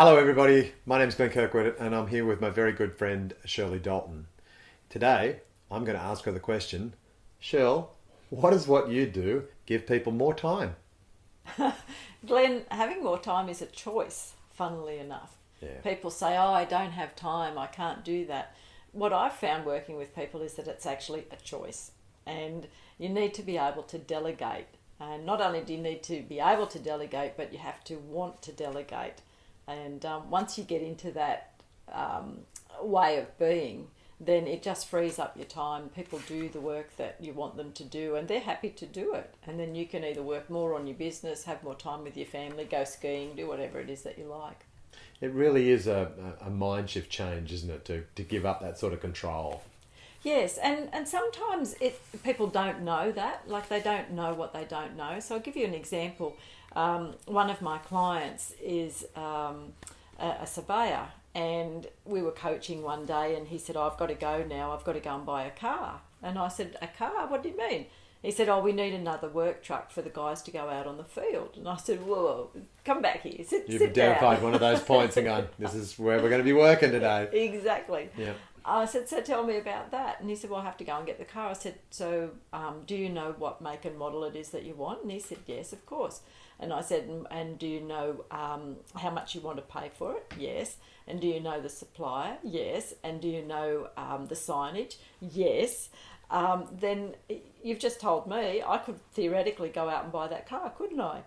Hello everybody, my name is Glenn Kirkwood and I'm here with my very good friend Shirley Dalton. Today I'm going to ask her the question, Shirl, what does what you do give people more time? Glenn, having more time is a choice, funnily enough. Yeah. People say, oh, I don't have time, I can't do that. What I've found working with people is that it's actually a choice. And you need to be able to delegate. And not only do you need to be able to delegate, but you have to want to delegate. And once you get into that way of being, then it just frees up your time. People do the work that you want them to do and they're happy to do it. And then you can either work more on your business, have more time with your family, go skiing, do whatever it is that you like. It really is a mind shift change, isn't it, to give up that sort of control? Yes, and sometimes people don't know that, like they don't know what they don't know. So I'll give you an example. One of my clients is a surveyor, and we were coaching one day and he said, oh, I've got to go now, I've got to go and buy a car. And I said, a car? What do you mean? He said, oh, we need another work truck for the guys to go out on the field. And I said, whoa, come back here, You've sit identified down. one of those points and gone, this is where we're going to be working today. Exactly. Yeah. I said, so tell me about that. And he said, well, I have to go and get the car. I said, so do you know what make and model it is that you want? And he said, yes, of course. And I said, and do you know how much you want to pay for it? Yes. And do you know the supplier? Yes. And do you know the signage? Yes. Then you've just told me I could theoretically go out and buy that car, couldn't I?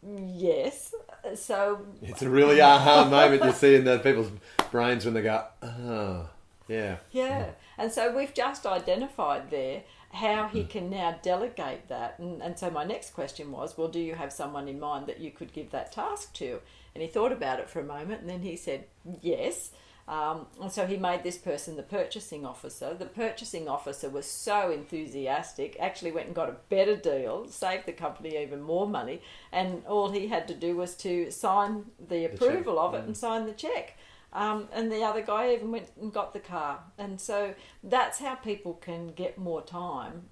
Yes. So It's a really aha moment you see in the people's brains when they go, oh, yeah. yeah. And so we've just identified there how he can now delegate that. And so my next question was, well, do you have someone in mind that you could give that task to? And he thought about it for a moment and then he said, yes. And so he made this person the purchasing officer. The purchasing officer was so enthusiastic, actually went and got a better deal, saved the company even more money, and all he had to do was to sign the approval of it and sign the cheque. And the other guy even went and got the car. And so that's how people can get more time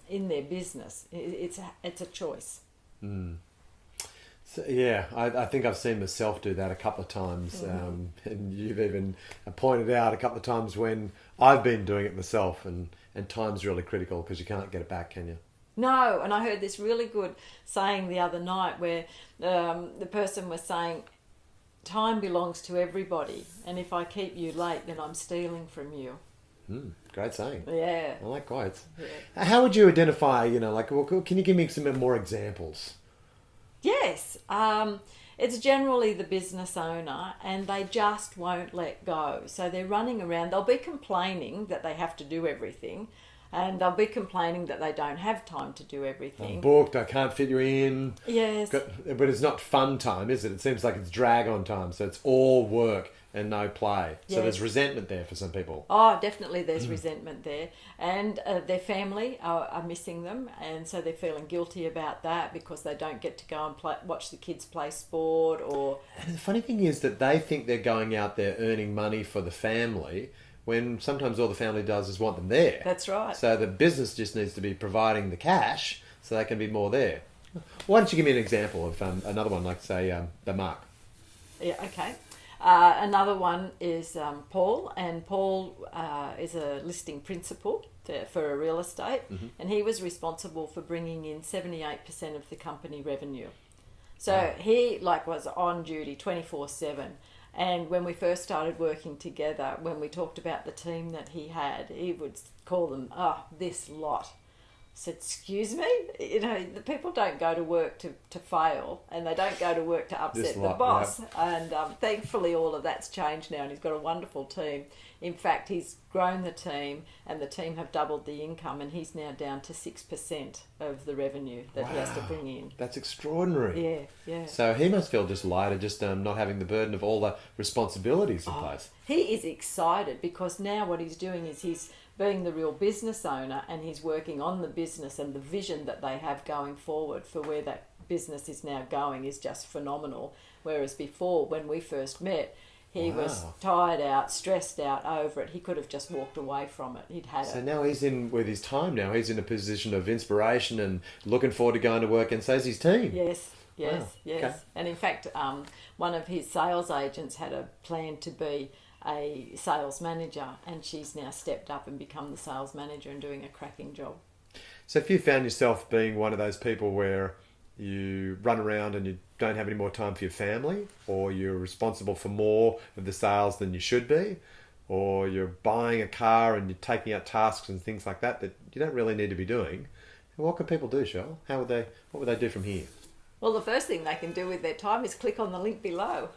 in their business. It's a choice. Mm. So, yeah, I think I've seen myself do that a couple of times, and you've even pointed out a couple of times when I've been doing it myself, and time's really critical because you can't get it back, can you? No, and I heard this really good saying the other night where the person was saying, time belongs to everybody, and if I keep you late, then I'm stealing from you. Great saying. Yeah. I like quotes. Yeah. How would you identify, well, can you give me some more examples? Yes, it's generally the business owner and they just won't let go. So they're running around, they'll be complaining that they have to do everything and they'll be complaining that they don't have time to do everything. I'm booked, I can't fit you in. Yes. But it's not fun time, is it? It seems like it's drag on time, so it's all work and no play. So Yes. there's resentment there for some people. Oh, definitely there's resentment there. And their family are missing them, and so they're feeling guilty about that because they don't get to go and watch the kids play sport or... And the funny thing is that they think they're going out there earning money for the family when sometimes all the family does is want them there. That's right. So the business just needs to be providing the cash so they can be more there. Why don't you give me an example of another one, like say the Mark? Yeah, okay. Another one is Paul, and Paul is a listing principal for a real estate, and he was responsible for bringing in 78% of the company revenue. So Wow. he was on duty 24/7. And when we first started working together, when we talked about the team that he had, he would call them, this lot. I said, excuse me? The people don't go to work to fail, and they don't go to work to upset the boss. Yep. And thankfully all of that's changed now, and he's got a wonderful team. In fact, he's grown the team, and the team have doubled the income, and he's now down to 6% of the revenue that he has to bring in. That's extraordinary. Yeah, yeah. So he must feel just lighter, just not having the burden of all the responsibilities in place. He is excited because now what he's doing is he's being the real business owner, and he's working on the business, and the vision that they have going forward for where that business is now going is just phenomenal. Whereas before, when we first met, he was tired out, stressed out over it. He could have just walked away from it. He'd had it. So now he's in with his time now. He's in a position of inspiration and looking forward to going to work, and so's his team. Yes. Yes, Wow. yes. Okay. And in fact, one of his sales agents had a plan to be a sales manager, and she's now stepped up and become the sales manager and doing a cracking job. So if you found yourself being one of those people where you run around and you don't have any more time for your family, or you're responsible for more of the sales than you should be, or you're buying a car and you're taking out tasks and things like that you don't really need to be doing, what can people do, Cheryl? What would they do from here? Well, the first thing they can do with their time is click on the link below.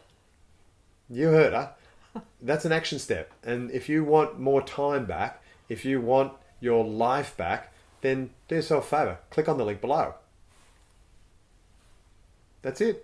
You heard her. That's an action step. And if you want more time back, if you want your life back, then do yourself a favour. Click on the link below. That's it.